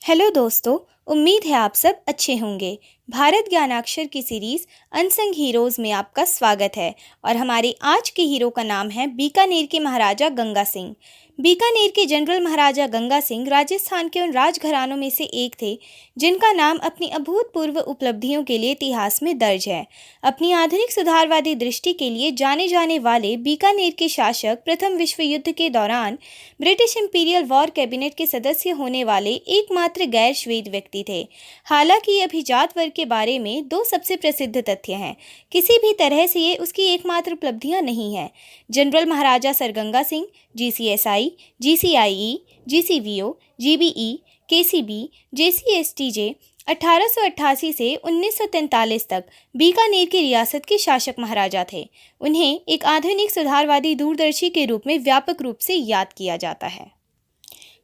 Hello दोस्तों, उम्मीद है आप सब अच्छे होंगे। भारत ज्ञानाक्षर की सीरीज अनसंग हीरोज़ में आपका स्वागत है और हमारे आज के हीरो का नाम है बीकानेर के महाराजा गंगा सिंह। बीकानेर के जनरल महाराजा गंगा सिंह राजस्थान के उन राजघरानों में से एक थे जिनका नाम अपनी अभूतपूर्व उपलब्धियों के लिए इतिहास में दर्ज है। अपनी आधुनिक सुधारवादी दृष्टि के लिए जाने जाने वाले बीकानेर के शासक प्रथम विश्व युद्ध के दौरान ब्रिटिश इंपीरियल वॉर कैबिनेट के सदस्य होने वाले एकमात्र गैर श्वेत व्यक्ति थे। हालांकि अभिजात वर्ग के बारे में दो सबसे प्रसिद्ध तथ्य हैं। किसी भी तरह से ये उसकी एकमात्र उपलब्धियां नहीं हैं। General Maharaja sir Ganga Singh GCSI, GCIE, GCVO, GBE, KCB, JCSTJ 1888 से 1943 तक बीकानेर की रियासत के शासक महाराजा थे। उन्हें एक आधुनिक सुधारवादी दूरदर्शी के रूप में व्यापक रूप से याद किया जाता है।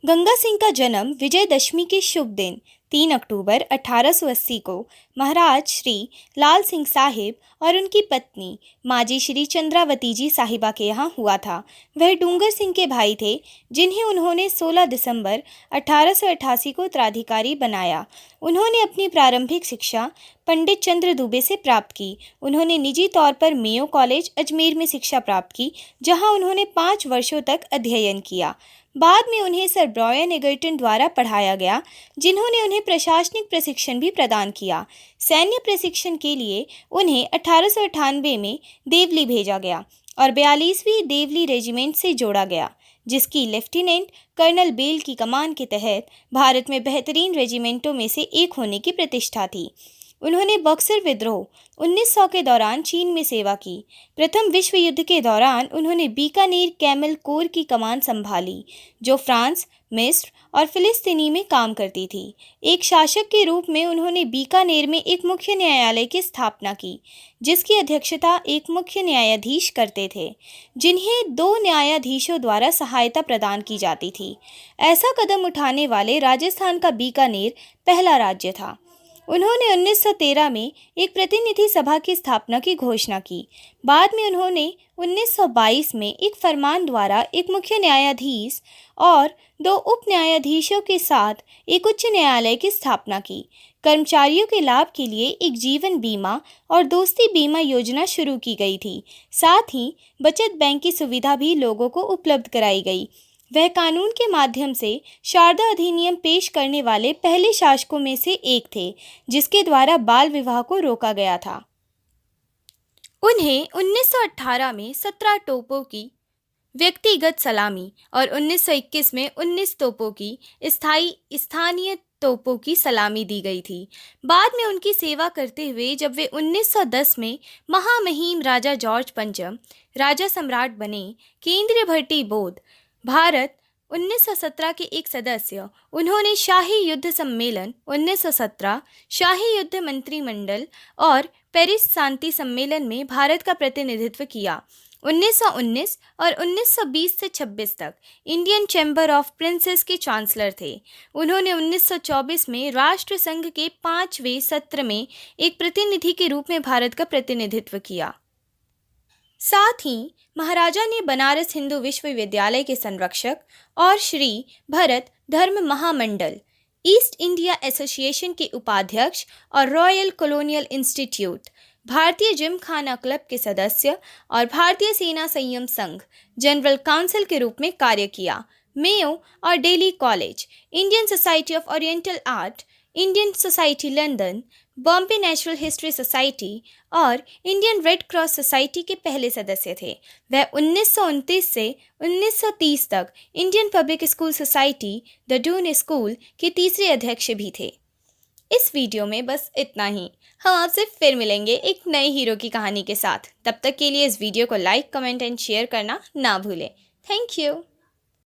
गंगा सिंह का जन्म विजयदशमी के शुभ दिन 3 अक्टूबर 1880 को महाराज श्री लाल सिंह साहिब और उनकी पत्नी माजी श्री चंद्रावती जी साहिबा के यहाँ हुआ था। वह डूंगर सिंह के भाई थे जिन्हें उन्होंने 16 दिसंबर 1888 को उत्तराधिकारी बनाया। उन्होंने अपनी प्रारंभिक शिक्षा पंडित चंद्र दुबे से प्राप्त की। उन्होंने निजी तौर पर मेयो कॉलेज अजमेर में शिक्षा प्राप्त की, जहाँ उन्होंने 5 वर्षों तक अध्ययन किया। बाद में उन्हें सर ब्रायन एगर्टन द्वारा पढ़ाया गया, जिन्होंने उन्हें प्रशासनिक प्रशिक्षण भी प्रदान किया। सैन्य प्रशिक्षण के लिए उन्हें 1898 में देवली भेजा गया और 42वीं देवली रेजिमेंट से जोड़ा गया, जिसकी लेफ्टिनेंट कर्नल बेल की कमान के तहत भारत में बेहतरीन रेजिमेंटों में से एक होने की प्रतिष्ठा थी। उन्होंने बक्सर विद्रोह 1900 के दौरान चीन में सेवा की। प्रथम विश्व युद्ध के दौरान उन्होंने बीकानेर कैमल कोर की कमान संभाली, जो फ्रांस, मिस्र और फिलिस्तीनी में काम करती थी। एक शासक के रूप में उन्होंने बीकानेर में एक मुख्य न्यायालय की स्थापना की, जिसकी अध्यक्षता एक मुख्य न्यायाधीश करते थे, जिन्हें 2 न्यायाधीशों द्वारा सहायता प्रदान की जाती थी। ऐसा कदम उठाने वाले राजस्थान का बीकानेर पहला राज्य था। उन्होंने 1913 में एक प्रतिनिधि सभा की स्थापना की घोषणा की। बाद में उन्होंने 1922 में एक फरमान द्वारा एक मुख्य न्यायाधीश और 2 उप न्यायाधीशों के साथ एक उच्च न्यायालय की स्थापना की। कर्मचारियों के लाभ के लिए एक जीवन बीमा और दोस्ती बीमा योजना शुरू की गई थी। साथ ही बचत बैंक की सुविधा भी लोगों को उपलब्ध कराई गई। वह कानून के माध्यम से शारदा अधिनियम पेश करने वाले पहले शासकों में से एक थे, जिसके द्वारा बाल विवाह को रोका गया था। उन्हें 1918 में 17 तोपों की व्यक्तिगत सलामी और 1921 में 19 तोपों की स्थानीय तोपों की सलामी दी गई थी। बाद में उनकी सेवा करते हुए जब वे 1910 में महामहिम राजा जॉर्ज पंचम राजा सम्राट बने, केंद्रीय भर्ती बोर्ड भारत 1917 के एक सदस्य, उन्होंने शाही युद्ध सम्मेलन 1917, शाही युद्ध मंत्रिमंडल और पेरिस शांति सम्मेलन में भारत का प्रतिनिधित्व किया। 1919 और 1920 से 26 तक इंडियन चैम्बर ऑफ प्रिंसेस के चांसलर थे। उन्होंने 1924 में राष्ट्र संघ के 5वें सत्र में एक प्रतिनिधि के रूप में भारत का प्रतिनिधित्व किया। साथ ही महाराजा ने बनारस हिंदू विश्वविद्यालय के संरक्षक और श्री भरत धर्म महामंडल, ईस्ट इंडिया एसोसिएशन के उपाध्यक्ष और रॉयल कॉलोनियल इंस्टीट्यूट, भारतीय जिमखाना क्लब के सदस्य और भारतीय सेना संयम संघ जनरल काउंसिल के रूप में कार्य किया। मेयो और Daly college, Indian society of oriental art, Indian society London, Bombay natural history society और इंडियन रेड क्रॉस सोसाइटी के पहले सदस्य थे। वह 1929 से 1930 तक Indian public school society the Doon school के तीसरे अध्यक्ष भी थे। इस वीडियो में बस इतना ही। हम आपसे फिर मिलेंगे एक नए हीरो की कहानी के साथ। तब तक के लिए इस वीडियो को लाइक, कमेंट एंड शेयर करना ना भूलें। Thank you.